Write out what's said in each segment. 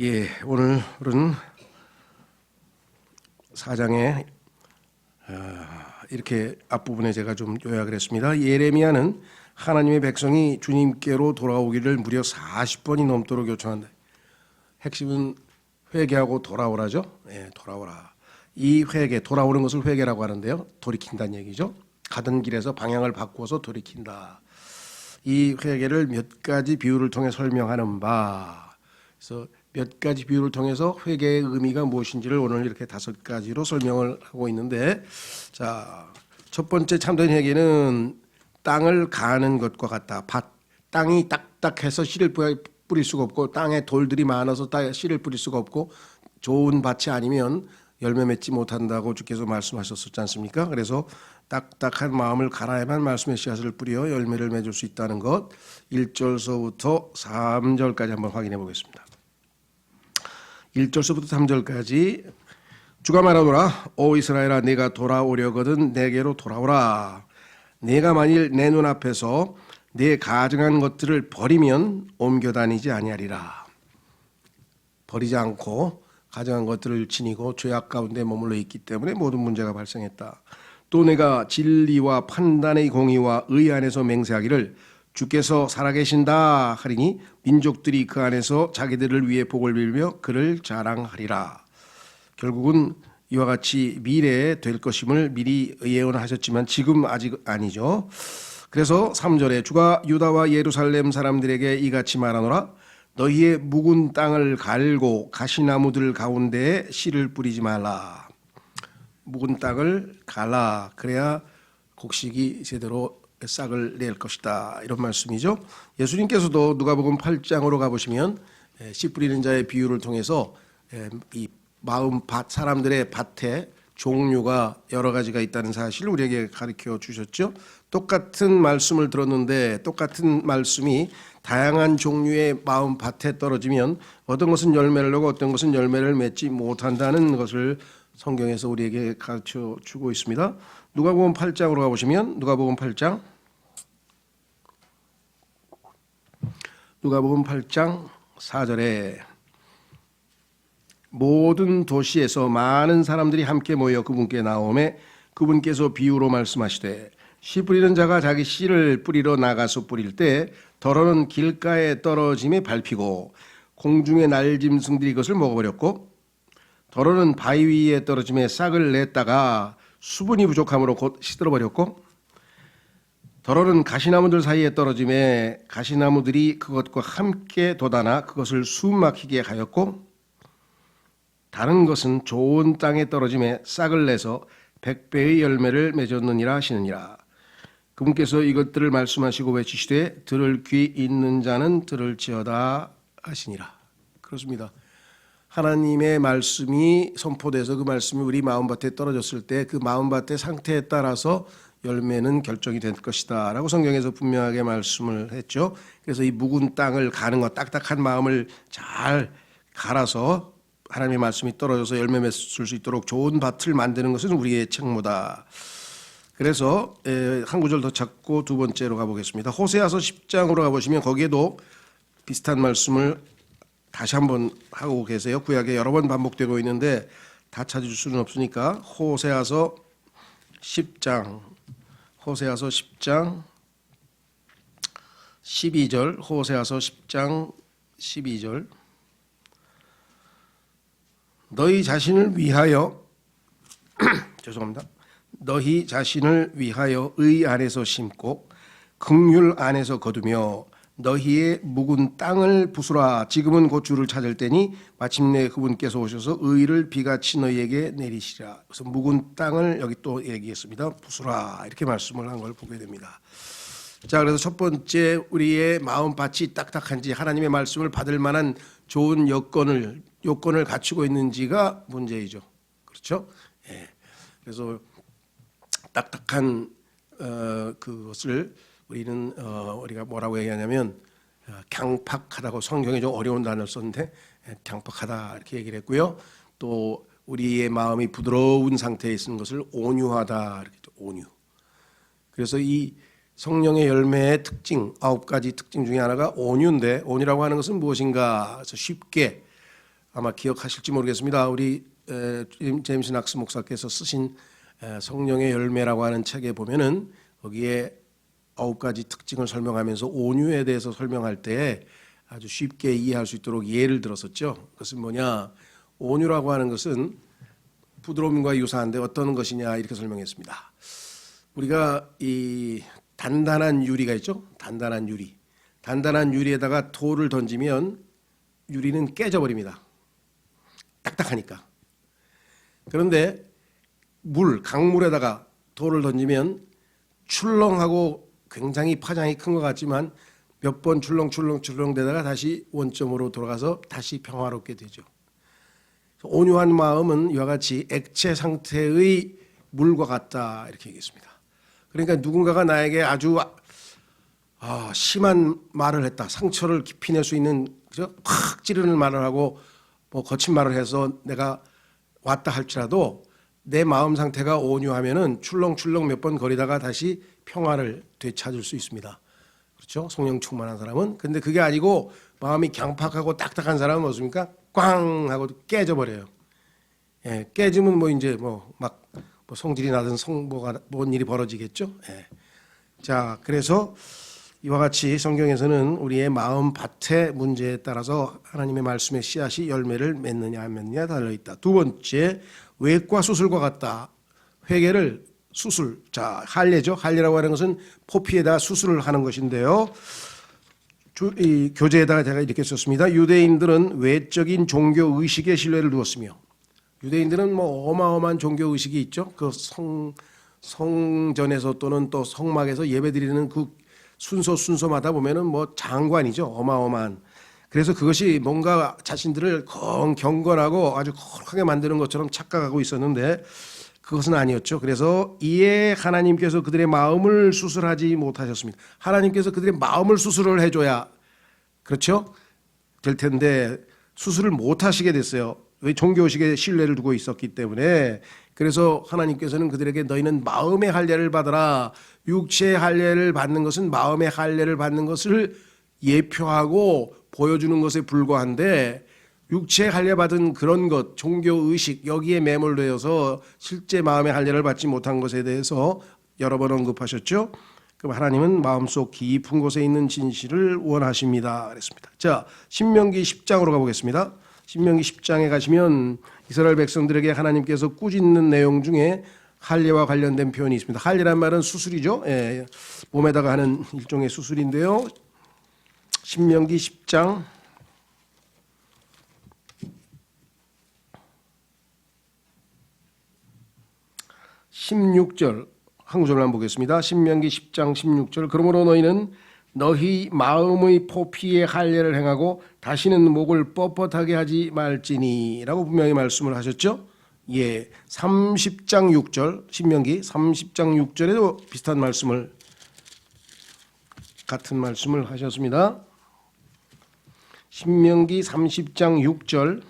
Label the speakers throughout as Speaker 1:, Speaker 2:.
Speaker 1: 예, 오늘은 4장에 이렇게 앞부분에 제가 좀 요약을 했습니다. 예레미야는 하나님의 백성이 주님께로 돌아오기를 무려 40번이 넘도록 요청한다. 핵심은 회개하고 돌아오라죠. 예, 돌아오라. 이 회개, 돌아오는 것을 회개라고 하는데요. 돌이킨다는 얘기죠. 가던 길에서 방향을 바꾸어서 돌이킨다. 이 회개를 몇 가지 비유를 통해 설명하는 바. 그래서 몇 가지 비유를 통해서 회개의 의미가 무엇인지를 오늘 이렇게 5가지로 설명을 하고 있는데, 자, 첫 번째 참된 회개는 땅을 가는 것과 같다. 땅이 딱딱해서 씨를 뿌릴 수가 없고, 땅에 돌들이 많아서 씨를 뿌릴 수가 없고, 좋은 밭이 아니면 열매 맺지 못한다고 주께서 말씀하셨었지 않습니까? 그래서 딱딱한 마음을 갈아야만 말씀의 씨앗을 뿌려 열매를 맺을 수 있다는 것, 1절서부터 3절까지 한번 확인해 보겠습니다. 1절서부터 3절까지 주가 말하노라. 오 이스라엘아, 내가 돌아오려거든 내게로 돌아오라. 내가 만일 내 눈앞에서 내 가증한 것들을 버리면 옮겨 다니지 아니하리라. 버리지 않고 가증한 것들을 지니고 죄악 가운데 머물러 있기 때문에 모든 문제가 발생했다. 또 내가 진리와 판단의 공의와 의 안에서 맹세하기를 주께서 살아계신다 하리니 민족들이 그 안에서 자기들을 위해 복을 빌며 그를 자랑하리라. 결국은 이와 같이 미래에 될 것임을 미리 예언하셨지만 지금 아직 아니죠. 그래서 3절에 주가 유다와 예루살렘 사람들에게 이같이 말하노라. 너희의 묵은 땅을 갈고 가시나무들 가운데에 씨를 뿌리지 말라. 묵은 땅을 갈라. 그래야 곡식이 제대로 싹을 낼 것이다. 이런 말씀이죠. 예수님께서도 누가복음 8장으로 가보시면 씨 뿌리는 자의 비유를 통해서 이 마음밭 사람들의 밭에 종류가 여러 가지가 있다는 사실을 우리에게 가르쳐 주셨죠. 똑같은 말씀을 들었는데 똑같은 말씀이 다양한 종류의 마음밭에 떨어지면 어떤 것은 열매를 내고 어떤 것은 열매를 맺지 못한다는 것을 성경에서 우리에게 가르쳐 주고 있습니다. 누가복음 8장으로 가보시면 누가복음 8장 4절에 모든 도시에서 많은 사람들이 함께 모여 그분께 나오매 그분께서 비유로 말씀하시되 씨 뿌리는 자가 자기 씨를 뿌리러 나가서 뿌릴 때 덜어는 길가에 떨어짐에 밟히고 공중의 날짐승들이 그것을 먹어버렸고 덜어는 바위 위에 떨어짐에 싹을 냈다가 수분이 부족함으로 곧 시들어버렸고 덜어는 가시나무들 사이에 떨어짐에 가시나무들이 그것과 함께 돋아나 그것을 숨막히게 하였고 다른 것은 좋은 땅에 떨어짐에 싹을 내서 100배의 열매를 맺었느니라 하시느니라. 그분께서 이것들을 말씀하시고 외치시되 들을 귀 있는 자는 들을지어다 하시니라. 그렇습니다. 하나님의 말씀이 선포돼서 그 말씀이 우리 마음밭에 떨어졌을 때 그 마음밭의 상태에 따라서 열매는 결정이 될 것이다 라고 성경에서 분명하게 말씀을 했죠. 그래서 이 묵은 땅을 가는 것, 딱딱한 마음을 잘 갈아서 하나님의 말씀이 떨어져서 열매 맺을 수 있도록 좋은 밭을 만드는 것은 우리의 책무다. 그래서 한 구절 더 찾고 두 번째로 가보겠습니다. 호세아서 10장으로 가보시면 거기에도 비슷한 말씀을 다시 한번 하고 계세요. 구약에 여러 번 반복되고 있는데 다 찾을 수는 없으니까 호세아서 10장 12절 호세아서 10장 12절 너희 자신을 위하여 죄송합니다. 너희 자신을 위하여 의 안에서 심고 긍휼 안에서 거두며 너희의 묵은 땅을 부수라. 지금은 곧 주를 찾을 때니 마침내 그분께서 오셔서 의를 비같이 너희에게 내리시라. 그래서 묵은 땅을 여기 또 얘기했습니다. 부수라. 이렇게 말씀을 한 걸 보게 됩니다. 자, 그래서 첫 번째 우리의 마음밭이 딱딱한지 하나님의 말씀을 받을 만한 좋은 요건을 갖추고 있는지가 문제이죠. 그렇죠? 예. 그래서 딱딱한 그것을 우리가 뭐라고 얘기하냐면 강팍하다고 성경에 좀 어려운 단어를 썼는데 강팍하다 이렇게 얘기를 했고요. 또 우리의 마음이 부드러운 상태에 있는 것을 온유하다 이렇게 온유. 그래서 이 성령의 열매의 특징 9가지 특징 중에 하나가 온유인데 온유라고 하는 것은 무엇인가? 그래서 쉽게 아마 기억하실지 모르겠습니다. 우리 제임스 낙스 목사께서 쓰신 성령의 열매라고 하는 책에 보면은 거기에 9가지 특징을 설명하면서 온유에 대해서 설명할 때 아주 쉽게 이해할 수 있도록 예를 들었었죠. 그것은 뭐냐? 온유라고 하는 것은 부드러움과 유사한데 어떤 것이냐 이렇게 설명했습니다. 우리가 이 단단한 유리가 있죠. 단단한 유리에다가 돌을 던지면 유리는 깨져버립니다. 딱딱하니까. 그런데 강물에다가 돌을 던지면 출렁하고 굉장히 파장이 큰 것 같지만 몇 번 출렁 되다가 다시 원점으로 돌아가서 다시 평화롭게 되죠. 온유한 마음은 이와 같이 액체 상태의 물과 같다 이렇게 얘기했습니다. 그러니까 누군가가 나에게 아주 심한 말을 했다. 상처를 깊이 낼 수 있는 확 찌르는 말을 하고 뭐 거친 말을 해서 내가 왔다 할지라도 내 마음 상태가 온유하면은 출렁출렁 몇 번 거리다가 다시 평화를 되찾을 수 있습니다. 그렇죠? 성령 충만한 사람은. 근데 그게 아니고 마음이 강팍하고 딱딱한 사람은 어떻습니까? 꽝 하고 깨져버려요. 예, 깨지면 뭐 이제 막 성질이 나든 뭔 일이 벌어지겠죠. 예. 자, 그래서 이와 같이 성경에서는 우리의 마음 밭의 문제에 따라서 하나님의 말씀의 씨앗이 열매를 맺느냐 안 맺느냐 달려 있다. 두 번째, 외과 수술과 같다. 회개를 수술. 자, 할례죠. 할례라고 하는 것은 포피에다 수술을 하는 것인데요. 이 교재에다가 제가 이렇게 썼습니다. 유대인들은 외적인 종교 의식에 신뢰를 두었으며, 유대인들은 뭐 어마어마한 종교 의식이 있죠. 그 성전에서 또는 또 성막에서 예배드리는 그 순서마다 보면은 뭐 장관이죠. 어마어마한. 그래서 그것이 뭔가 자신들을 경건하고 아주 거룩하게 만드는 것처럼 착각하고 있었는데 그것은 아니었죠. 그래서 이에 하나님께서 그들의 마음을 수술하지 못하셨습니다. 하나님께서 그들의 마음을 수술을 해줘야 그렇죠? 될 텐데 수술을 못하시게 됐어요. 왜? 종교의식에 신뢰를 두고 있었기 때문에. 그래서 하나님께서는 그들에게 너희는 마음의 할례를 받아라. 육체의 할례를 받는 것은 마음의 할례를 받는 것을 예표하고 보여주는 것에 불과한데 육체의 할례 받은 그런 것, 종교의식 여기에 매몰되어서 실제 마음의 할례를 받지 못한 것에 대해서 여러 번 언급하셨죠. 그럼 하나님은 마음속 깊은 곳에 있는 진실을 원하십니다. 그랬습니다. 자, 신명기 10장으로 가보겠습니다. 신명기 10장에 가시면 이스라엘 백성들에게 하나님께서 꾸짖는 내용 중에 할례와 관련된 표현이 있습니다. 할례란 말은 수술이죠. 예, 몸에다가 하는 일종의 수술인데요. 신명기 10장 16절 한 구절만 보겠습니다. 신명기 10장 16절. 그러므로 너희는 너희 마음의 포피에 할례를 행하고 다시는 목을 뻣뻣하게 하지 말지니 라고 분명히 말씀을 하셨죠. 예, 30장 6절 신명기 30장 6절에도 비슷한 말씀을 같은 말씀을 하셨습니다. 신명기 30장 6절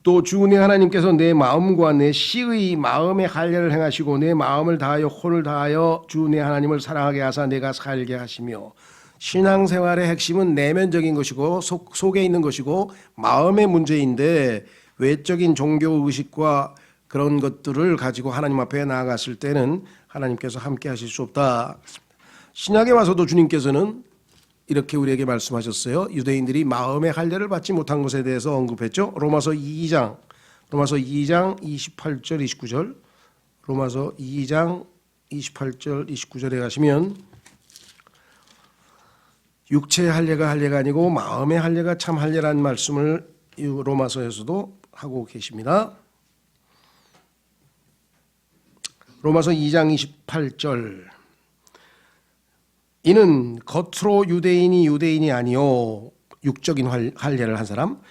Speaker 1: 또 주 내 하나님께서 내 마음과 내 씨의 마음의 할례를 행하시고 내 마음을 다하여 혼을 다하여 주 내 하나님을 사랑하게 하사 내가 살게 하시며. 신앙생활의 핵심은 내면적인 것이고 속에 있는 것이고 마음의 문제인데 외적인 종교의식과 그런 것들을 가지고 하나님 앞에 나아갔을 때는 하나님께서 함께 하실 수 없다. 신약에 와서도 주님께서는 이렇게 우리에게 말씀하셨어요. 유대인들이 마음의 할례를 받지 못한 것에 대해서 언급했죠. 로마서 2장 28절 29절 로마서 2장 28절 29절에 가시면 육체의 할례가 할례가 아니고 마음의 할례가 참 할례라는 말씀을 로마서에서도 하고 계십니다. 로마서 2장 28절 이는 겉으로 유대인이 아니요 육적인 할례를 한 사람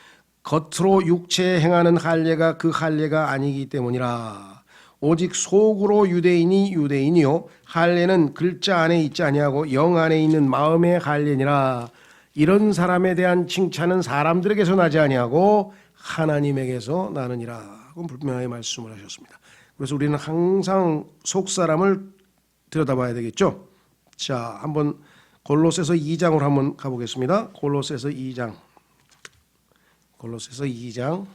Speaker 1: 겉으로 육체에 행하는 할례가 그 할례가 아니기 때문이라. 오직 속으로 유대인이요 할례는 글자 안에 있지 아니하고 영 안에 있는 마음의 할례니라. 이런 사람에 대한 칭찬은 사람들에게서 나지 아니하고 하나님에게서 나느니라. 그건 분명히 말씀을 하셨습니다. 그래서 우리는 항상 속 사람을 들여다봐야 되겠죠. 자, 한번 골로새서 2장으로 한번 가보겠습니다. 골로새서 2장 골로새서 2장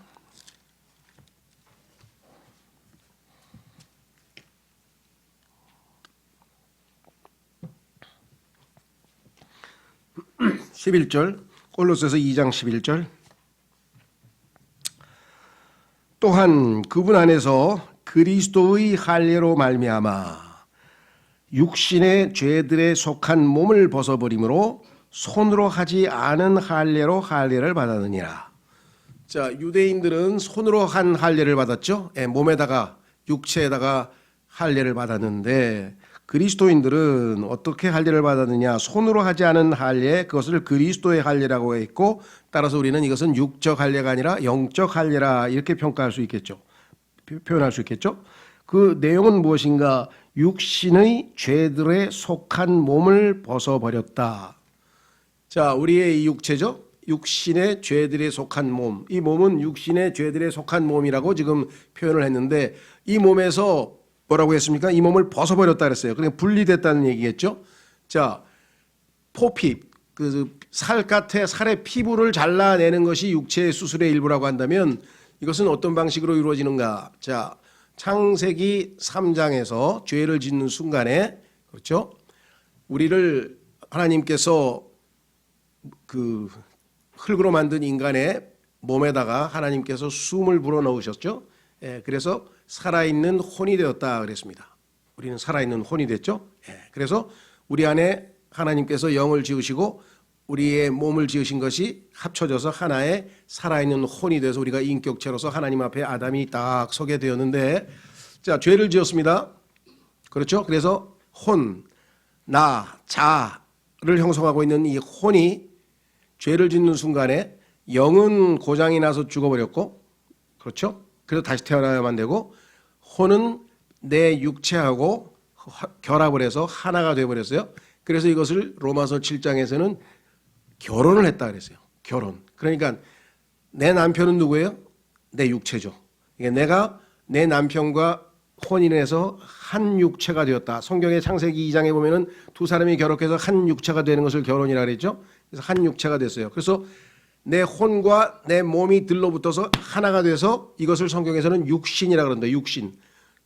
Speaker 1: 11절, 골로새서 2장 11절. 또한 그분 안에서 그리스도의 할례로 말미암아 육신의 죄들에 속한 몸을 벗어버림으로 손으로 하지 않은 할례로 할례를 받았느니라. 자, 유대인들은 손으로 한 할례를 받았죠. 몸에다가 육체에다가 할례를 받았는데 그리스도인들은 어떻게 할례를 받았느냐? 손으로 하지 않은 할례, 그것을 그리스도의 할례라고 했고, 따라서 우리는 이것은 육적 할례가 아니라 영적 할례라 이렇게 평가할 수 있겠죠. 표현할 수 있겠죠. 그 내용은 무엇인가? 육신의 죄들에 속한 몸을 벗어버렸다. 자, 우리의 이 육체죠. 육신의 죄들에 속한 몸. 이 몸은 육신의 죄들에 속한 몸이라고 지금 표현을 했는데 이 몸에서 뭐라고 했습니까? 이 몸을 벗어버렸다 그랬어요. 그러니까 분리됐다는 얘기겠죠. 자, 포피, 그 살갗의 살의 피부를 잘라내는 것이 육체의 수술의 일부라고 한다면 이것은 어떤 방식으로 이루어지는가? 자, 창세기 3장에서 죄를 짓는 순간에, 그렇죠? 우리를 하나님께서 그 흙으로 만든 인간의 몸에다가 하나님께서 숨을 불어넣으셨죠. 그래서 살아있는 혼이 되었다 그랬습니다. 우리는 살아있는 혼이 됐죠. 그래서 우리 안에 하나님께서 영을 지으시고 우리의 몸을 지으신 것이 합쳐져서 하나의 살아있는 혼이 돼서 우리가 인격체로서 하나님 앞에 아담이 딱 서게 되었는데, 자, 죄를 지었습니다. 그렇죠? 그래서 혼, 나, 자를 형성하고 있는 이 혼이 죄를 짓는 순간에 영은 고장이 나서 죽어버렸고, 그렇죠? 그래서 다시 태어나야만 되고, 혼은 내 육체하고 결합을 해서 하나가 되어버렸어요. 그래서 이것을 로마서 7장에서는 결혼을 했다 그랬어요. 결혼. 그러니까 내 남편은 누구예요? 내 육체죠. 내가 내 남편과 혼인해서 한 육체가 되었다. 성경의 창세기 2장에 보면은 두 사람이 결합해서 한 육체가 되는 것을 결혼이라 그랬죠. 그래서 한 육체가 됐어요. 그래서 내 혼과 내 몸이 들러붙어서 하나가 돼서 이것을 성경에서는 육신이라 그런다. 육신.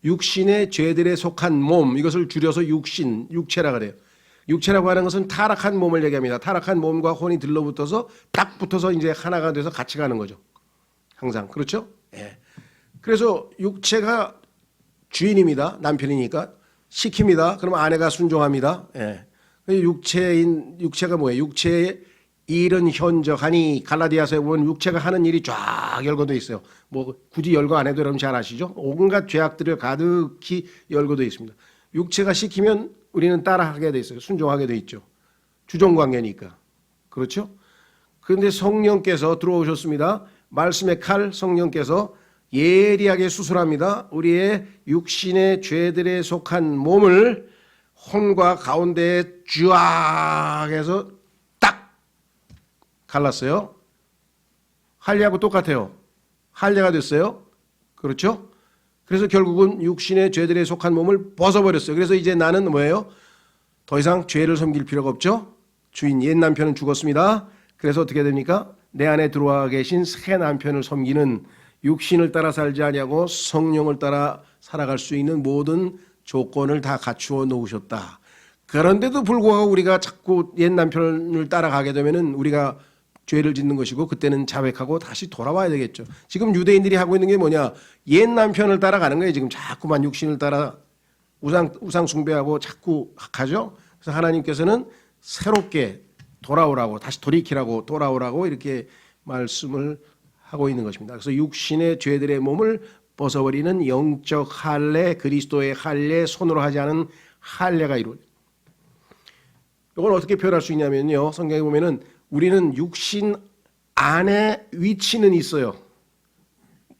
Speaker 1: 육신의 죄들에 속한 몸, 이것을 줄여서 육신, 육체라 그래요. 육체라고 하는 것은 타락한 몸을 얘기합니다. 타락한 몸과 혼이 들러붙어서 딱 붙어서 이제 하나가 돼서 같이 가는 거죠. 항상. 그렇죠? 예. 그래서 육체가 주인입니다. 남편이니까. 시킵니다. 그럼 아내가 순종합니다. 예. 육체가 뭐예요? 육체의 일은 현저하니, 갈라디아서에 보면 육체가 하는 일이 쫙 열거되어 있어요. 뭐 굳이 열거 안 해도 여러분 잘 아시죠? 온갖 죄악들을 가득히 열거되어 있습니다. 육체가 시키면 우리는 따라하게 돼 있어요. 순종하게 돼 있죠. 주종관계니까. 그렇죠? 그런데 성령께서 들어오셨습니다. 말씀의 칼, 성령께서 예리하게 수술합니다. 우리의 육신의 죄들에 속한 몸을 혼과 가운데에 쫙 해서 딱 갈랐어요. 할례하고 똑같아요. 할례가 됐어요. 그렇죠? 그래서 결국은 육신의 죄들에 속한 몸을 벗어버렸어요. 그래서 이제 나는 뭐예요? 더 이상 죄를 섬길 필요가 없죠. 주인 옛 남편은 죽었습니다. 그래서 어떻게 됩니까? 내 안에 들어와 계신 새 남편을 섬기는, 육신을 따라 살지 아니하고 성령을 따라 살아갈 수 있는 모든 조건을 다 갖추어 놓으셨다. 그런데도 불구하고 우리가 자꾸 옛 남편을 따라가게 되면은 우리가 죄를 짓는 것이고, 그때는 자백하고 다시 돌아와야 되겠죠. 지금 유대인들이 하고 있는 게 뭐냐? 옛 남편을 따라가는 거예요. 지금 자꾸만 육신을 따라 우상 숭배하고 자꾸 가죠. 그래서 하나님께서는 새롭게 돌아오라고, 다시 돌이키라고, 돌아오라고 이렇게 말씀을 하고 있는 것입니다. 그래서 육신의 죄들의 몸을 벗어버리는 영적 할례, 그리스도의 할례, 손으로 하지 않은 할례가 이루어져요. 이걸 어떻게 표현할 수 있냐면요, 성경에 보면은 우리는 육신 안에 위치는 있어요.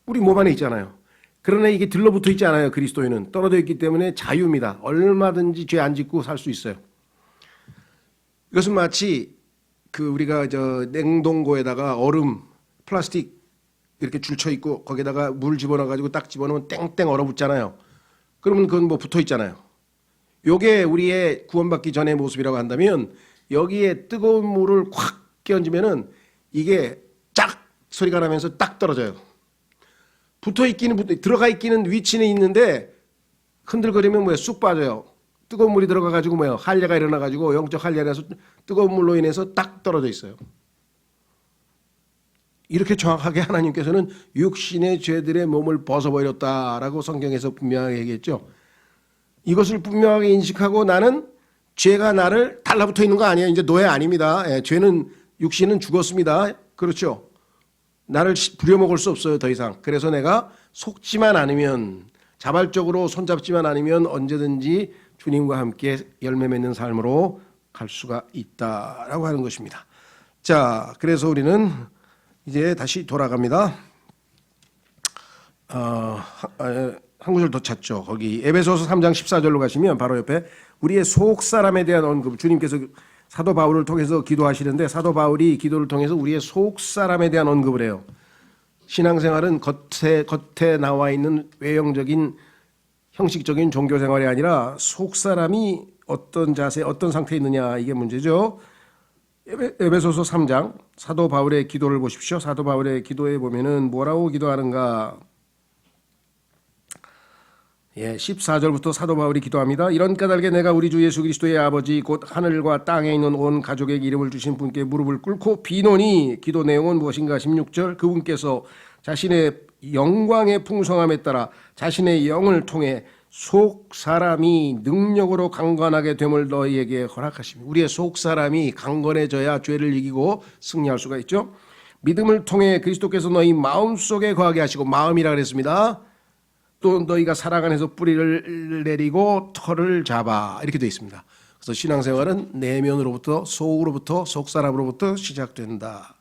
Speaker 1: 우리 몸 안에 있잖아요. 그러나 이게 들러붙어 있지 않아요. 그리스도인은 떨어져 있기 때문에 자유입니다. 얼마든지 죄 안 짓고 살 수 있어요. 이것은 마치 우리가 냉동고에다가 얼음, 플라스틱 이렇게 줄쳐 있고 거기다가 물 집어넣어 가지고 딱 집어넣으면 땡땡 얼어붙잖아요. 그러면 그건 뭐 붙어 있잖아요. 요게 우리의 구원받기 전의 모습이라고 한다면, 여기에 뜨거운 물을 콱 끼얹으면은 이게 쫙 소리가 나면서 딱 떨어져요. 들어가 있기는 위치는 있는데 흔들거리면 뭐예요? 쑥 빠져요. 뜨거운 물이 들어가가지고 뭐예요? 한례가 일어나가지고 영적 한례가 일어나서 뜨거운 물로 인해서 딱 떨어져 있어요. 이렇게 정확하게 하나님께서는 육신의 죄들의 몸을 벗어버렸다라고 성경에서 분명하게 얘기했죠. 이것을 분명하게 인식하고 나는 죄가 나를 달라붙어 있는 거 아니에요. 이제 노예 아닙니다. 죄는 육신은 죽었습니다. 그렇죠. 나를 부려먹을 수 없어요. 더 이상. 그래서 내가 속지만 않으면 자발적으로 손잡지만 않으면 언제든지 주님과 함께 열매 맺는 삶으로 갈 수가 있다라고 하는 것입니다. 자, 그래서 우리는 이제 다시 돌아갑니다. 한 구절 더 찾죠. 거기 에베소서 3장 14절로 가시면 바로 옆에 우리의 속 사람에 대한 언급, 주님께서 사도 바울을 통해서 기도하시는데 사도 바울이 기도를 통해서 우리의 속 사람에 대한 언급을 해요. 신앙생활은 겉에 나와 있는 외형적인 형식적인 종교 생활이 아니라 속 사람이 어떤 자세, 어떤 상태에 있느냐, 이게 문제죠. 에베소서 3장 사도 바울의 기도를 보십시오. 사도 바울의 기도에 보면은 뭐라고 기도하는가? 14절부터 사도 바울이 기도합니다. 이런 까닭에 내가 우리 주 예수 그리스도의 아버지 곧 하늘과 땅에 있는 온 가족에게 이름을 주신 분께 무릎을 꿇고 비노니, 기도 내용은 무엇인가? 16절, 그분께서 자신의 영광의 풍성함에 따라 자신의 영을 통해 속 사람이 능력으로 강건하게 됨을 너희에게 허락하십니다. 우리의 속 사람이 강건해져야 죄를 이기고 승리할 수가 있죠. 믿음을 통해 그리스도께서 너희 마음속에 거하게 하시고, 마음이라 그랬습니다. 또 너희가 사랑 안에서 뿌리를 내리고 털을 잡아, 이렇게 되어 있습니다. 그래서 신앙생활은 내면으로부터, 속으로부터, 속사람으로부터 시작된다.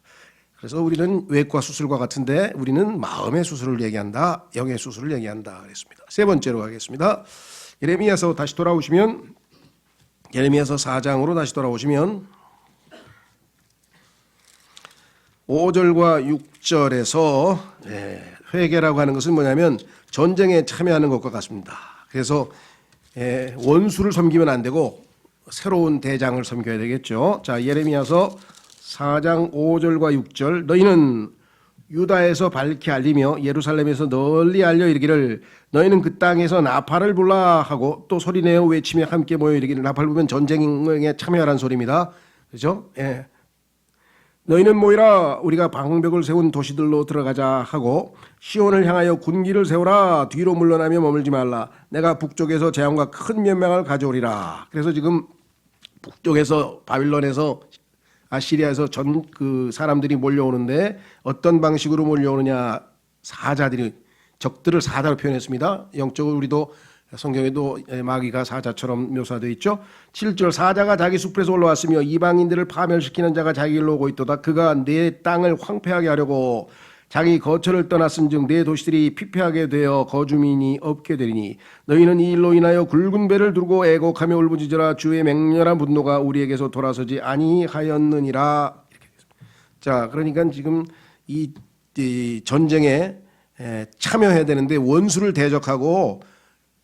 Speaker 1: 그래서 우리는 외과 수술과 같은데 우리는 마음의 수술을 얘기한다, 영의 수술을 얘기한다 그랬습니다. 세 번째로 가겠습니다. 예레미야서 다시 돌아오시면, 예레미야서 4장으로 다시 돌아오시면 5절과 6절에서 회개라고 하는 것은 뭐냐면 전쟁에 참여하는 것과 같습니다. 그래서 원수를 섬기면 안 되고 새로운 대장을 섬겨야 되겠죠. 자, 예레미야서 4장 5절과 6절, 너희는 유다에서 밝히 알리며 예루살렘에서 널리 알려 이르기를 너희는 그 땅에서 나팔을 불라 하고 또 소리내어 외치며 함께 모여 이르기를. 나팔 불면 전쟁에 참여하라는 소리입니다. 그렇죠? 예. 너희는 모이라 우리가 방벽을 세운 도시들로 들어가자 하고 시온을 향하여 군기를 세우라. 뒤로 물러나며 머물지 말라. 내가 북쪽에서 재앙과 큰 면명을 가져오리라. 그래서 지금 북쪽에서 바빌론에서 아시리아에서 그 사람들이 몰려오는데 어떤 방식으로 몰려오느냐? 사자들이, 적들을 사자로 표현했습니다. 영적으로 우리도 성경에도 마귀가 사자처럼 묘사되어 있죠. 7절, 사자가 자기 숲에서 올라왔으며 이방인들을 파멸시키는 자가 자기 길로 오고 있도다. 그가 내 땅을 황폐하게 하려고 자기 거처를 떠났은즉 내 도시들이 피폐하게 되어 거주민이 없게 되리니 너희는 이 일로 인하여 굵은 배를 두르고 애곡하며 울부짖으라. 주의 맹렬한 분노가 우리에게서 돌아서지 아니하였느니라. 자, 그러니까 지금 이 전쟁에 참여해야 되는데 원수를 대적하고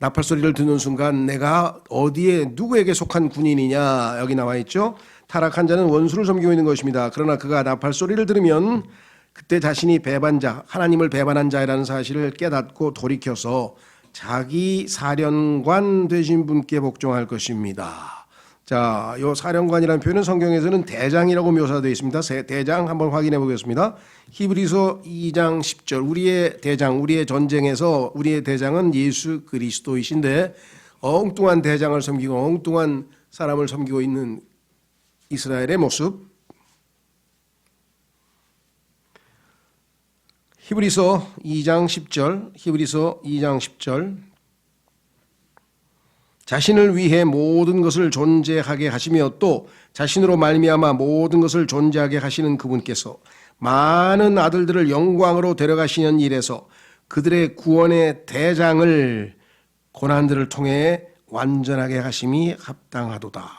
Speaker 1: 나팔 소리를 듣는 순간 내가 어디에 누구에게 속한 군인이냐, 여기 나와 있죠. 타락한 자는 원수를 섬기고 있는 것입니다. 그러나 그가 나팔 소리를 들으면 그때 자신이 배반자, 하나님을 배반한 자라는 사실을 깨닫고 돌이켜서 자기 사령관 되신 분께 복종할 것입니다. 자, 이 사령관이라는 표현은 성경에서는 대장이라고 묘사되어 있습니다. 대장 한번 확인해 보겠습니다. 히브리서 2장 10절, 우리의 대장, 우리의 전쟁에서 우리의 대장은 예수 그리스도이신데 엉뚱한 대장을 섬기고 엉뚱한 사람을 섬기고 있는 이스라엘의 모습. 히브리서 2장 10절, 히브리서 2장 10절, 자신을 위해 모든 것을 존재하게 하시며 또 자신으로 말미암아 모든 것을 존재하게 하시는 그분께서 많은 아들들을 영광으로 데려가시는 일에서 그들의 구원의 대장을 고난들을 통해 완전하게 하심이 합당하도다.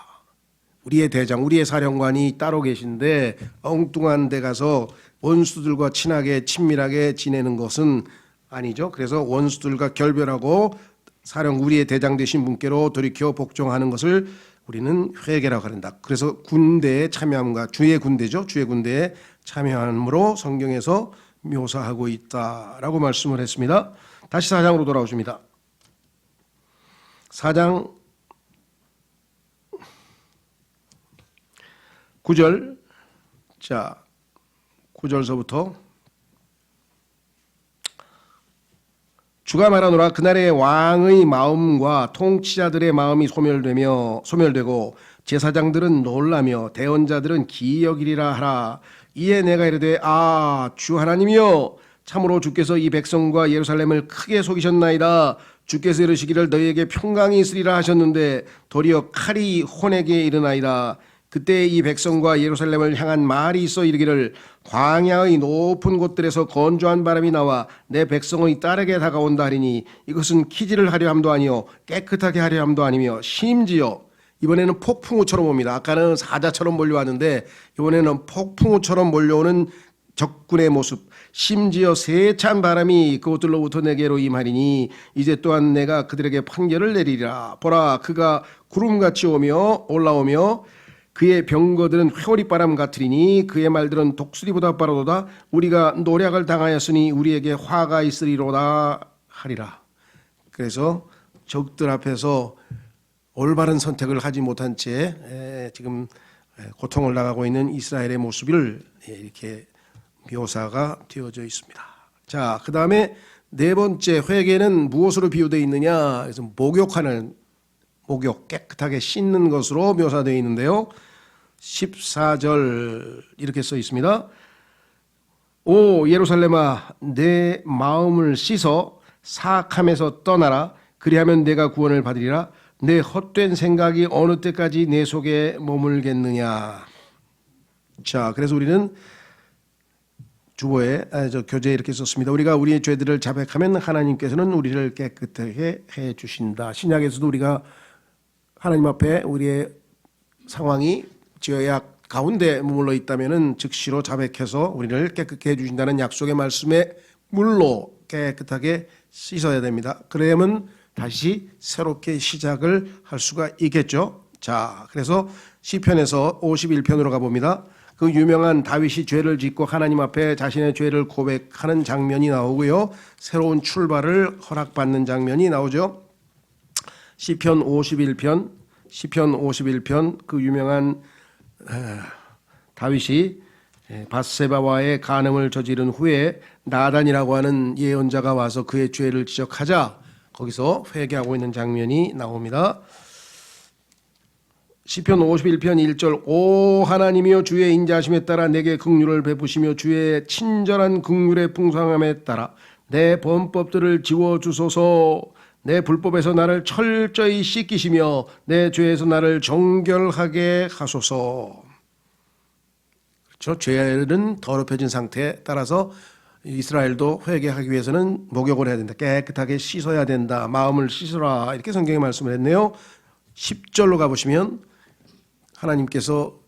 Speaker 1: 우리의 대장, 우리의 사령관이 따로 계신데 엉뚱한 데 가서 원수들과 친하게 친밀하게 지내는 것은 아니죠. 그래서 원수들과 결별하고 우리의 대장 되신 분께로 돌이켜 복종하는 것을 우리는 회개라고 한다. 그래서 군대에 참여함과 주의 군대죠. 주의 군대에 참여함으로 성경에서 묘사하고 있다라고 말씀을 했습니다. 다시 4장으로 돌아오십니다. 4장 9절, 자 9절서부터 주가 말하노라. 그날에 왕의 마음과 통치자들의 마음이 소멸되고 제사장들은 놀라며 대언자들은 기여기리라 하라. 이에 내가 이르되 주 하나님이여, 참으로 주께서 이 백성과 예루살렘을 크게 속이셨나이다. 주께서 이르시기를 너희에게 평강이 있으리라 하셨는데 도리어 칼이 혼에게 이르나이다. 그때 이 백성과 예루살렘을 향한 말이 있어 이르기를 광야의 높은 곳들에서 건조한 바람이 나와 내 백성의 딸에게 다가온다 하리니 이것은 키질을 하려 함도 아니요 깨끗하게 하려 함도 아니며 심지어 이번에는 폭풍우처럼 옵니다. 아까는 사자처럼 몰려왔는데 이번에는 폭풍우처럼 몰려오는 적군의 모습, 심지어 세찬 바람이 그곳들로부터 내게로 임하리니 이제 또한 내가 그들에게 판결을 내리리라. 보라, 그가 구름같이 올라오며 그의 병거들은 회오리바람 같으리니 그의 말들은 독수리보다 빠르도다. 우리가 노략을 당하였으니 우리에게 화가 있으리로다 하리라. 그래서 적들 앞에서 올바른 선택을 하지 못한 채 지금 고통을 당하고 있는 이스라엘의 모습을 이렇게 묘사가 되어져 있습니다. 자, 그 다음에 네 번째 회개는 무엇으로 비유되어 있느냐? 그래서 목욕, 깨끗하게 씻는 것으로 묘사되어 있는데요. 14절 이렇게 써 있습니다. 오 예루살렘아, 내 마음을 씻어 사악함에서 떠나라. 그리하면 내가 구원을 받으리라. 내 헛된 생각이 어느 때까지 내 속에 머물겠느냐. 자, 그래서 우리는 주보에 교재에 이렇게 썼습니다. 우리가 우리의 죄들을 자백하면 하나님께서는 우리를 깨끗하게 해 주신다. 신약에서도 우리가 하나님 앞에 우리의 상황이 죄악 가운데 머물러 있다면은 즉시로 자백해서 우리를 깨끗게 해주신다는 약속의 말씀에 물로 깨끗하게 씻어야 됩니다. 그러면 다시 새롭게 시작을 할 수가 있겠죠. 자, 그래서 시편에서 51편으로 가봅니다. 그 유명한 다윗이 죄를 짓고 하나님 앞에 자신의 죄를 고백하는 장면이 나오고요. 새로운 출발을 허락받는 장면이 나오죠. 시편 51편 그 유명한 다윗이 밧세바와의 간음을 저지른 후에 나단이라고 하는 예언자가 와서 그의 죄를 지적하자 거기서 회개하고 있는 장면이 나옵니다. 시편 51편 1절 오 하나님이여, 주의 인자하심에 따라 내게 긍휼을 베푸시며 주의 친절한 긍휼의 풍성함에 따라 내 범법들을 지워주소서. 내 불법에서 나를 철저히 씻기시며 내 죄에서 나를 정결하게 하소서. 그렇죠? 죄는 더럽혀진 상태에 따라서 이스라엘도 회개하기 위해서는 목욕을 해야 된다. 깨끗하게 씻어야 된다. 마음을 씻으라. 이렇게 성경에 말씀을 했네요. 10절로 가보시면 하나님께서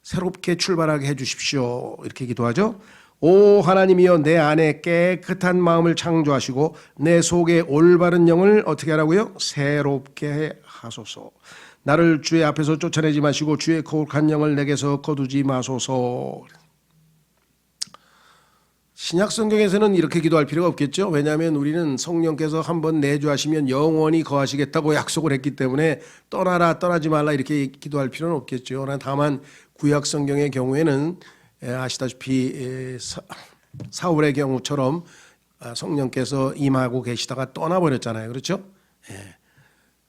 Speaker 1: 새롭게 출발하게 해주십시오. 이렇게 기도하죠. 오 하나님이여, 내 안에 깨끗한 마음을 창조하시고 내 속에 올바른 영을 어떻게 하라고요? 새롭게 하소서. 나를 주의 앞에서 쫓아내지 마시고 주의 거룩한 영을 내게서 거두지 마소서. 신약 성경에서는 이렇게 기도할 필요가 없겠죠. 왜냐하면 우리는 성령께서 한번 내주하시면 영원히 거하시겠다고 약속을 했기 때문에 떠나라 떠나지 말라 이렇게 기도할 필요는 없겠죠. 다만 구약 성경의 경우에는 아시다시피 사울의 경우처럼 성령께서 임하고 계시다가 떠나버렸잖아요. 그렇죠?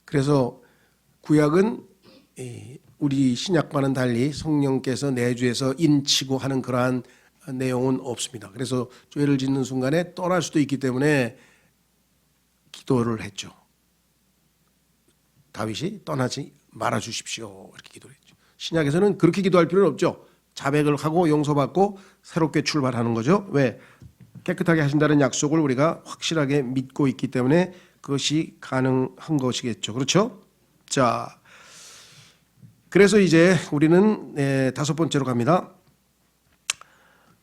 Speaker 1: 그래서 구약은 우리 신약과는 달리 성령께서 내주해서 인치고 하는 그러한 내용은 없습니다. 그래서 죄를 짓는 순간에 떠날 수도 있기 때문에 기도를 했죠. 다윗이 떠나지 말아 주십시오. 이렇게 기도를 했죠. 신약에서는 그렇게 기도할 필요는 없죠. 자백을 하고 용서받고 새롭게 출발하는 거죠. 왜? 깨끗하게 하신다는 약속을 우리가 확실하게 믿고 있기 때문에 그것이 가능한 것이겠죠. 그렇죠? 자, 그래서 이제 우리는 다섯 번째로 갑니다.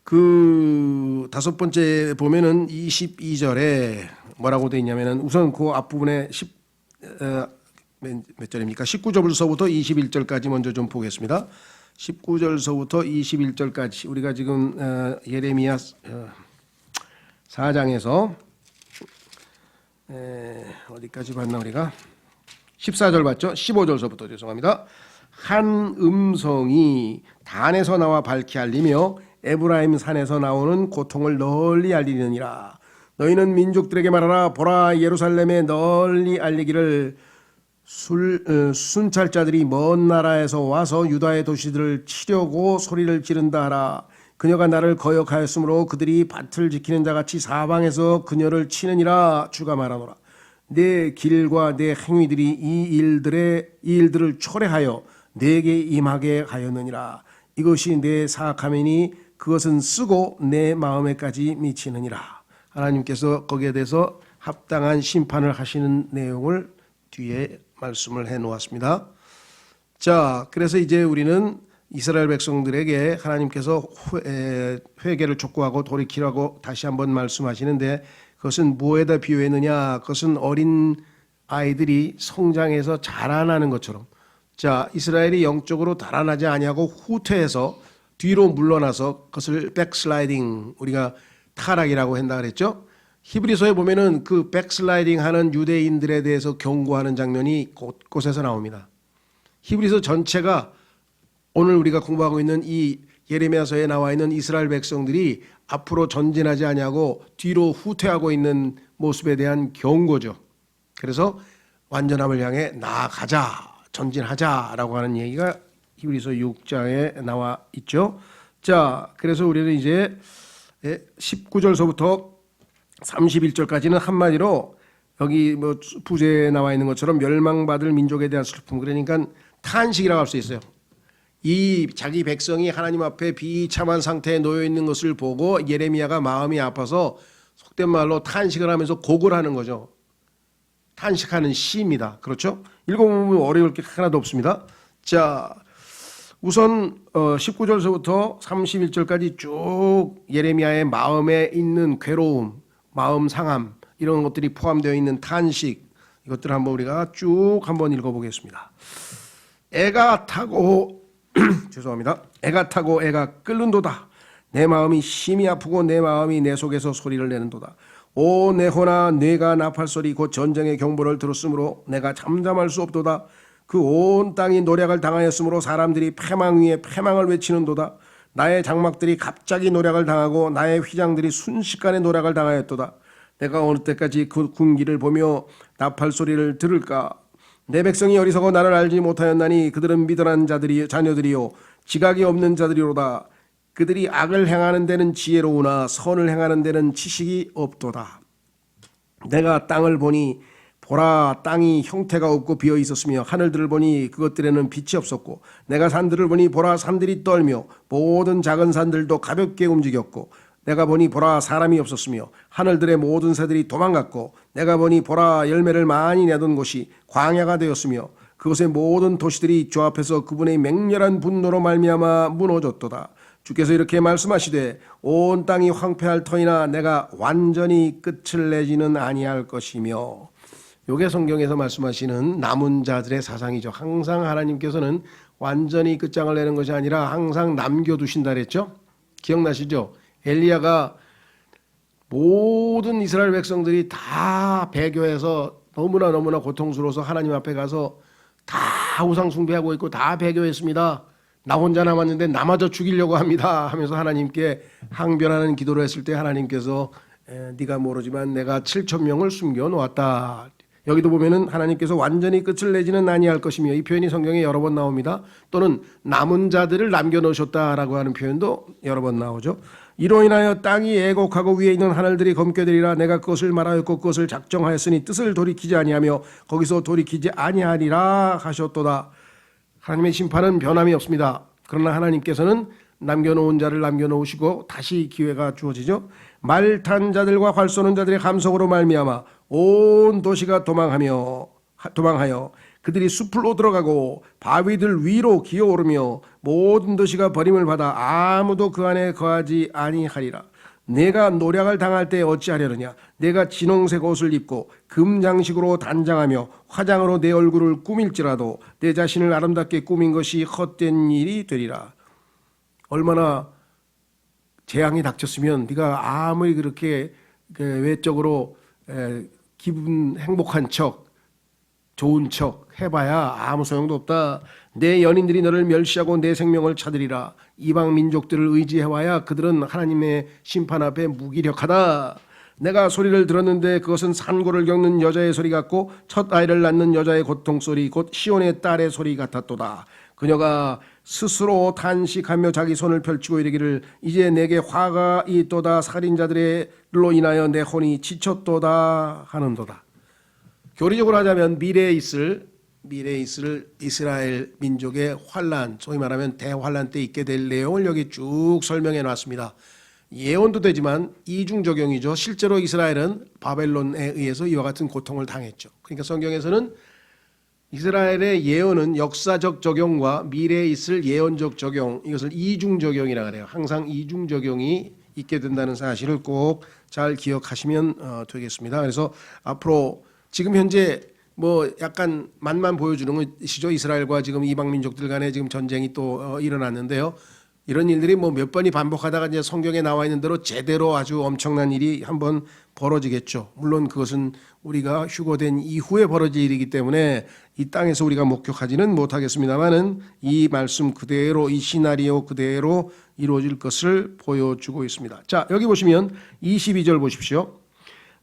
Speaker 1: 그 다섯 번째 보면은 22절에 뭐라고 되어 있냐면은 우선 그 앞부분에 몇 절입니까? 19절부터 21절까지 먼저 좀 보겠습니다. 19절서부터 21절까지 우리가 지금 예레미야 4장에서 어디까지 봤나 우리가 14절 봤죠? 15절서부터 죄송합니다. 한 음성이 단에서 나와 밝히 알리며 에브라임 산에서 나오는 고통을 널리 알리느니라. 너희는 민족들에게 말하라. 보라, 예루살렘에 널리 알리기를 순찰자들이 먼 나라에서 와서 유다의 도시들을 치려고 소리를 지른다 하라. 그녀가 나를 거역하였으므로 그들이 밭을 지키는 자같이 사방에서 그녀를 치느니라. 주가 말하노라. 내 길과 내 행위들이 이 일들을 초래하여 내게 임하게 하였느니라. 이것이 내 사악함이니 그것은 쓰고 내 마음에까지 미치느니라. 하나님께서 거기에 대해서 합당한 심판을 하시는 내용을 뒤에 말씀을 해 놓았습니다. 자, 그래서 이제 우리는 이스라엘 백성들에게 하나님께서 회개를 촉구하고 돌이키라고 다시 한번 말씀하시는데 그것은 무엇에다 비유했느냐? 그것은 어린 아이들이 성장해서 자라나는 것처럼, 자, 이스라엘이 영적으로 달아나지 아니하고 후퇴해서 뒤로 물러나서 그것을 백슬라이딩, 우리가 타락이라고 한다 그랬죠. 히브리서에 보면은 그 백슬라이딩 하는 유대인들에 대해서 경고하는 장면이 곳곳에서 나옵니다. 히브리서 전체가 오늘 우리가 공부하고 있는 이 예레미야서에 나와 있는 이스라엘 백성들이 앞으로 전진하지 아니하고 뒤로 후퇴하고 있는 모습에 대한 경고죠. 그래서 완전함을 향해 나아가자, 전진하자라고 하는 얘기가 히브리서 6장에 나와 있죠. 자, 그래서 우리는 이제 19절서부터 31절까지는 한마디로 여기 뭐 부제에 나와 있는 것처럼 멸망받을 민족에 대한 슬픔, 그러니까 탄식이라고 할 수 있어요. 이 자기 백성이 하나님 앞에 비참한 상태에 놓여 있는 것을 보고 예레미야가 마음이 아파서 속된 말로 탄식을 하면서 곡을 하는 거죠. 탄식하는 시입니다. 그렇죠? 읽어보면 어려울 게 하나도 없습니다. 자, 우선 19절서부터 31절까지 쭉 예레미야의 마음에 있는 괴로움, 마음 상함, 이런 것들이 포함되어 있는 탄식, 이것들을 한번 우리가 쭉 한번 읽어보겠습니다. 애가 타고 죄송합니다. 애가 타고 애가 끓는도다. 내 마음이 심히 아프고 내 마음이 내 속에서 소리를 내는도다. 오 내 혼아, 뇌가 나팔소리 곧 전쟁의 경보를 들었으므로 내가 잠잠할 수 없도다. 그 온 땅이 노략을 당하였으므로 사람들이 패망 위에 패망을 외치는도다. 나의 장막들이 갑자기 노략을 당하고 나의 휘장들이 순식간에 노략을 당하였도다. 내가 어느 때까지 그 군기를 보며 나팔소리를 들을까? 내 백성이 어리석어 나를 알지 못하였나니 그들은 미련한 자녀들이요 지각이 없는 자들이로다. 그들이 악을 행하는 데는 지혜로우나 선을 행하는 데는 지식이 없도다. 내가 땅을 보니 보라, 땅이 형태가 없고 비어 있었으며 하늘들을 보니 그것들에는 빛이 없었고 내가 산들을 보니 보라, 산들이 떨며 모든 작은 산들도 가볍게 움직였고 내가 보니 보라, 사람이 없었으며 하늘들의 모든 새들이 도망갔고 내가 보니 보라, 열매를 많이 내던 곳이 광야가 되었으며 그곳의 모든 도시들이 주 앞에서 그분의 맹렬한 분노로 말미암아 무너졌도다. 주께서 이렇게 말씀하시되 온 땅이 황폐할 터이나 내가 완전히 끝을 내지는 아니할 것이며. 요게 성경에서 말씀하시는 남은 자들의 사상이죠. 항상 하나님께서는 완전히 끝장을 내는 것이 아니라 항상 남겨두신다 그랬죠. 기억나시죠? 엘리야가 모든 이스라엘 백성들이 다 배교해서 너무나 고통스러워서 하나님 앞에 가서 다 우상 숭배하고 있고 다 배교했습니다. 나 혼자 남았는데 나마저 죽이려고 합니다 하면서 하나님께 항변하는 기도를 했을 때 하나님께서 네가 모르지만 내가 7,000명을 숨겨놓았다. 여기도 보면은 하나님께서 완전히 끝을 내지는 아니할 것이며, 이 표현이 성경에 여러 번 나옵니다. 또는 남은 자들을 남겨놓으셨다라고 하는 표현도 여러 번 나오죠. 이로 인하여 땅이 애곡하고 위에 있는 하늘들이 검게되리라. 내가 그것을 말하였고 그것을 작정하였으니 뜻을 돌이키지 아니하며 거기서 돌이키지 아니하리라 하셨도다. 하나님의 심판은 변함이 없습니다. 그러나 하나님께서는 남겨놓은 자를 남겨놓으시고 다시 기회가 주어지죠. 말탄 자들과 활 쏘는 자들의 감성으로 말미암아 온 도시가 도망하여 그들이 숲으로 들어가고 바위들 위로 기어오르며 모든 도시가 버림을 받아 아무도 그 안에 거하지 아니하리라. 내가 노략을 당할 때 어찌하려느냐. 내가 진홍색 옷을 입고 금장식으로 단장하며 화장으로 내 얼굴을 꾸밀지라도 내 자신을 아름답게 꾸민 것이 헛된 일이 되리라. 얼마나 재앙이 닥쳤으면 네가 아무리 그렇게 외적으로 기분 행복한 척, 좋은 척 해봐야 아무 소용도 없다. 내 연인들이 너를 멸시하고 내 생명을 찾으리라. 이방 민족들을 의지해와야 그들은 하나님의 심판 앞에 무기력하다. 내가 소리를 들었는데 그것은 산고를 겪는 여자의 소리 같고 첫 아이를 낳는 여자의 고통소리 곧 시온의 딸의 소리 같았도다. 그녀가 스스로 탄식하며 자기 손을 펼치고 이르기를 이제 내게 화가 있도다. 살인자들로 인하여 내 혼이 지쳤도다 하는도다. 교리적으로 하자면 미래에 있을 이스라엘 민족의 환란, 소위 말하면 대환란 때 있게 될 내용을 여기 쭉 설명해 놨습니다. 예언도 되지만 이중 적용이죠. 실제로 이스라엘은 바벨론에 의해서 이와 같은 고통을 당했죠. 그러니까 성경에서는 이스라엘의 예언은 역사적 적용과 미래에 있을 예언적 적용, 이것을 이중 적용이라 그래요. 항상 이중 적용이 있게 된다는 사실을 꼭 잘 기억하시면 되겠습니다. 그래서 앞으로 지금 현재 뭐 약간 맛만 보여주는 것이죠. 이스라엘과 지금 이방 민족들 간에 지금 전쟁이 또 일어났는데요. 이런 일들이 뭐 몇 번이 반복하다가 이제 성경에 나와 있는 대로 제대로 아주 엄청난 일이 한번 벌어지겠죠. 물론 그것은 우리가 휴거된 이후에 벌어질 일이기 때문에 이 땅에서 우리가 목격하지는 못하겠습니다만은 이 말씀 그대로 이 시나리오 그대로 이루어질 것을 보여주고 있습니다. 자, 여기 보시면 22절 보십시오.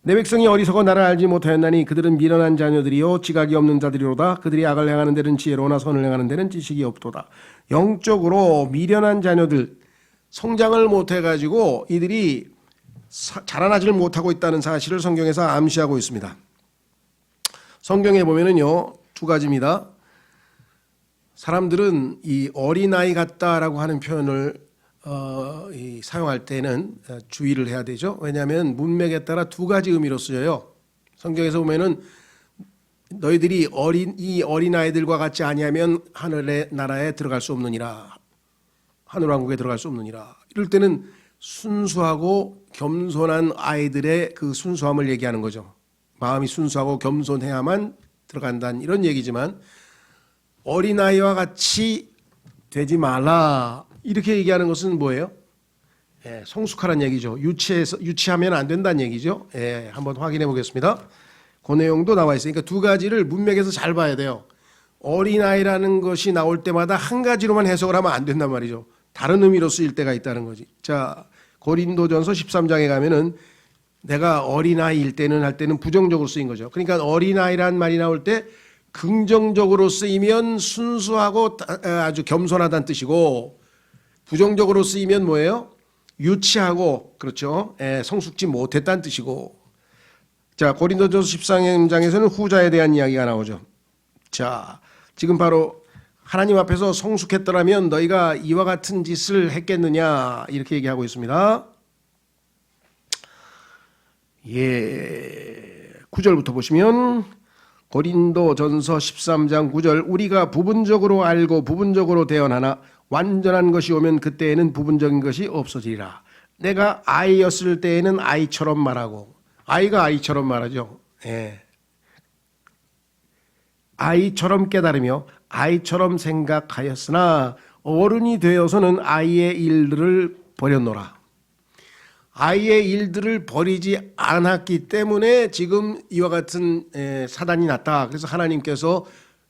Speaker 1: 내 백성이 어리석어 나를 알지 못하였나니 그들은 미련한 자녀들이요 지각이 없는 자들이로다. 그들이 악을 행하는 데는 지혜로나 선을 행하는 데는 지식이 없도다. 영적으로 미련한 자녀들, 성장을 못해가지고 이들이 자라나지를 못하고 있다는 사실을 성경에서 암시하고 있습니다. 성경에 보면은요 2가지입니다. 사람들은 이 어린아이 같다라고 하는 표현을 사용할 때는 주의를 해야 되죠. 왜냐하면 문맥에 따라 2가지 의미로 쓰여요. 성경에서 보면은 너희들이 이 어린아이들과 같지 아니하면 하늘의 나라에 들어갈 수 없느니라. 하늘왕국에 들어갈 수 없느니라. 이럴 때는 순수하고 겸손한 아이들의 그 순수함을 얘기하는 거죠. 마음이 순수하고 겸손해야만 들어간다는 이런 얘기지만 어린아이와 같이 되지 말라. 이렇게 얘기하는 것은 뭐예요? 성숙하라는 얘기죠. 유치하면 안 된다는 얘기죠. 한번 확인해 보겠습니다. 그 내용도 나와 있으니까 2가지를 문맥에서 잘 봐야 돼요. 어린아이라는 것이 나올 때마다 한 가지로만 해석을 하면 안 된단 말이죠. 다른 의미로 쓰일 때가 있다는 거지. 자, 고린도전서 13장에 가면은 내가 어린아이일 때는 할 때는 부정적으로 쓰인 거죠. 그러니까 어린아이라는 말이 나올 때 긍정적으로 쓰이면 순수하고 아주 겸손하다는 뜻이고 부정적으로 쓰이면 뭐예요? 유치하고 그렇죠. 성숙지 못했다는 뜻이고. 자, 고린도전서 13장에서는 후자에 대한 이야기가 나오죠. 자, 지금 바로 하나님 앞에서 성숙했더라면 너희가 이와 같은 짓을 했겠느냐 이렇게 얘기하고 있습니다. 9절부터 보시면 고린도전서 13장 9절 우리가 부분적으로 알고 부분적으로 대언하나 완전한 것이 오면 그때에는 부분적인 것이 없어지리라. 내가 아이였을 때에는 아이처럼 말하고 아이가 아이처럼 말하죠. 아이처럼 깨달으며 아이처럼 생각하였으나 어른이 되어서는 아이의 일들을 버렸노라. 아이의 일들을 버리지 않았기 때문에 지금 이와 같은 사단이 났다. 그래서 하나님께서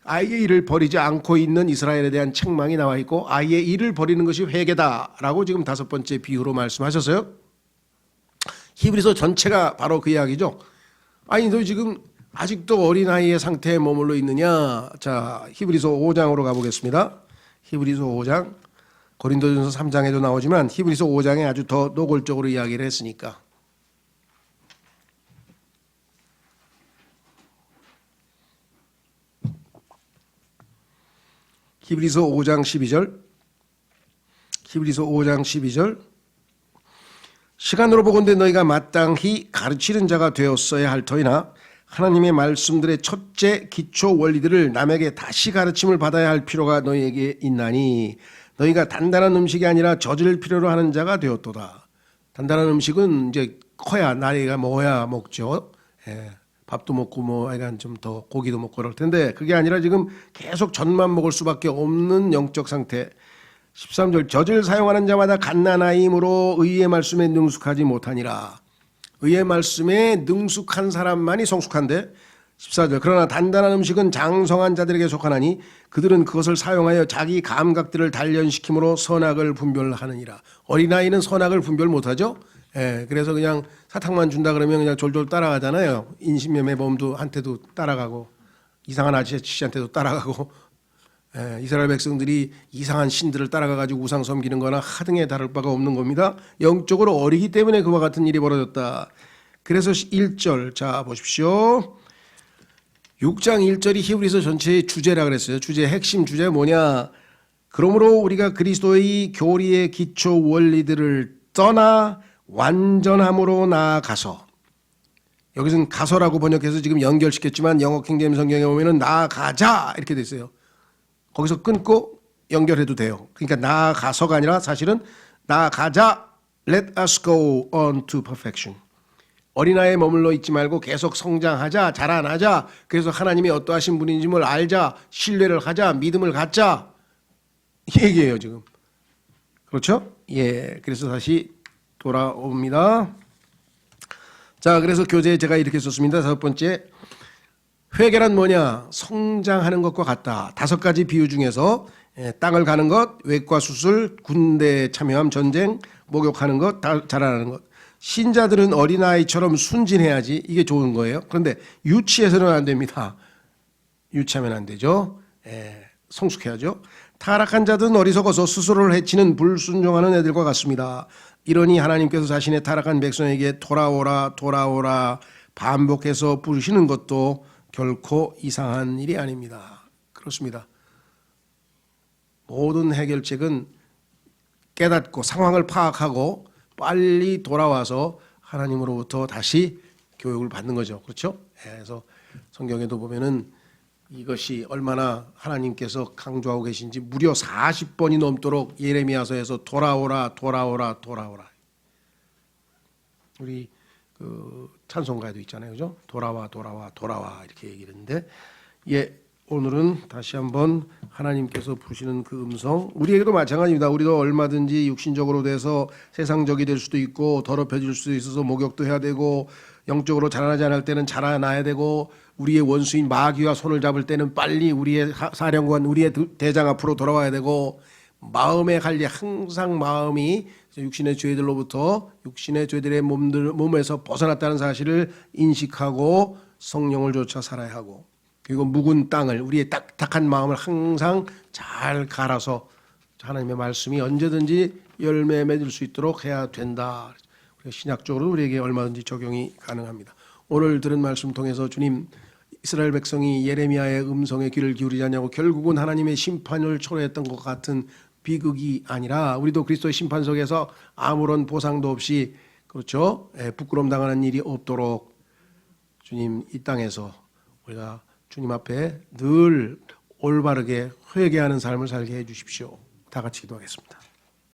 Speaker 1: 아이의 일을 버리지 않고 있는 이스라엘에 대한 책망이 나와 있고 아이의 일을 버리는 것이 회개다라고 지금 5번째 비유로 말씀하셨어요. 히브리서 전체가 바로 그 이야기죠. 아니 너 지금 아직도 어린아이의 상태에 머물러 있느냐. 자, 히브리서 5장으로 가보겠습니다. 히브리서 5장 고린도전서 3장에도 나오지만 히브리서 5장에 아주 더 노골적으로 이야기를 했으니까. 히브리서 5장 12절 히브리서 5장 12절 시간으로 보건대 너희가 마땅히 가르치는 자가 되었어야 할 터이나 하나님의 말씀들의 첫째 기초 원리들을 남에게 다시 가르침을 받아야 할 필요가 너희에게 있나니 너희가 단단한 음식이 아니라 젖을 필요로 하는 자가 되었도다. 단단한 음식은 이제 커야 나이가 먹어야 먹죠. 예, 밥도 먹고 뭐 약간 좀 더 고기도 먹고 그럴 텐데 그게 아니라 지금 계속 젖만 먹을 수밖에 없는 영적 상태. 13절 젖을 사용하는 자마다 갓난아임으로 의의 말씀에 능숙하지 못하니라. 의의 말씀에 능숙한 사람만이 성숙한데 14절 그러나 단단한 음식은 장성한 자들에게 속하나니 그들은 그것을 사용하여 자기 감각들을 단련시킴으로 선악을 분별하느니라. 어린아이는 선악을 분별 못하죠. 예, 그래서 그냥 사탕만 준다 그러면 그냥 졸졸 따라가잖아요. 인신매매범도 한테도 따라가고 이상한 아저씨한테도 따라가고 예, 이스라엘 백성들이 이상한 신들을 따라가가지고 우상 섬기는 거나 하등에 다를 바가 없는 겁니다. 영적으로 어리기 때문에 그와 같은 일이 벌어졌다. 그래서 1절 자 보십시오. 6장 1절이 히브리서 전체의 주제라 그랬어요. 주제 핵심 주제 뭐냐. 그러므로 우리가 그리스도의 교리의 기초 원리들을 떠나 완전함으로 나아가서 여기서는 가서라고 번역해서 지금 연결시켰지만 영어 킹제임스 성경에 보면은 나아가자 이렇게 돼 있어요. 거기서 끊고 연결해도 돼요. 그러니까 나아가서가 아니라 사실은 나아가자. Let us go on to perfection. 어린아이에 머물러 있지 말고 계속 성장하자, 자라나자. 그래서 하나님이 어떠하신 분인지를 알자, 신뢰를 하자, 믿음을 갖자. 이 얘기예요 지금. 그렇죠? 예. 그래서 다시 돌아옵니다. 자, 그래서 교재에 제가 이렇게 썼습니다. 5번째. 회개란 뭐냐? 성장하는 것과 같다. 5가지 비유 중에서 땅을 가는 것, 외과 수술, 군대 참여함, 전쟁, 목욕하는 것, 자라나는 것. 신자들은 어린아이처럼 순진해야지 이게 좋은 거예요. 그런데 유치해서는 안 됩니다. 유치하면 안 되죠. 성숙해야죠. 타락한 자들은 어리석어서 스스로를 해치는 불순종하는 애들과 같습니다. 이러니 하나님께서 자신의 타락한 백성에게 돌아오라 돌아오라 반복해서 부르시는 것도 결코 이상한 일이 아닙니다. 그렇습니다. 모든 해결책은 깨닫고 상황을 파악하고 빨리 돌아와서 하나님으로부터 다시 교육을 받는 거죠. 그렇죠? 그래서 성경에도 보면은 이것이 얼마나 하나님께서 강조하고 계신지 무려 40번이 넘도록 예레미야서에서 돌아오라 돌아오라 돌아오라. 우리 그 찬송가에도 있잖아요. 그죠? 돌아와 돌아와 돌아와 이렇게 얘기를 했는데 예, 오늘은 다시 한번 하나님께서 부르시는 그 음성 우리에게도 마찬가지입니다. 우리도 얼마든지 육신적으로 돼서 세상적이 될 수도 있고 더럽혀질 수도 있어서 목욕도 해야 되고 영적으로 자라나지 않을 때는 자라나야 되고 우리의 원수인 마귀와 손을 잡을 때는 빨리 우리의 사령관 우리의 대장 앞으로 돌아와야 되고 마음의 관리 항상 마음이 육신의 죄들로부터 육신의 죄들의 몸에서 벗어났다는 사실을 인식하고 성령을 쫓아 살아야 하고 그리고 묵은 땅을 우리의 딱딱한 마음을 항상 잘 갈아서 하나님의 말씀이 언제든지 열매 맺을 수 있도록 해야 된다. 신약적으로 우리에게 얼마든지 적용이 가능합니다. 오늘 들은 말씀 통해서 주님 이스라엘 백성이 예레미야의 음성에 귀를 기울이지 않냐고 결국은 하나님의 심판을 초래했던 것 같은 비극이 아니라 우리도 그리스도의 심판 속에서 아무런 보상도 없이 그렇죠? 부끄러움 당하는 일이 없도록 주님 이 땅에서 우리가 주님 앞에 늘 올바르게 회개하는 삶을 살게 해 주십시오. 다 같이 기도하겠습니다.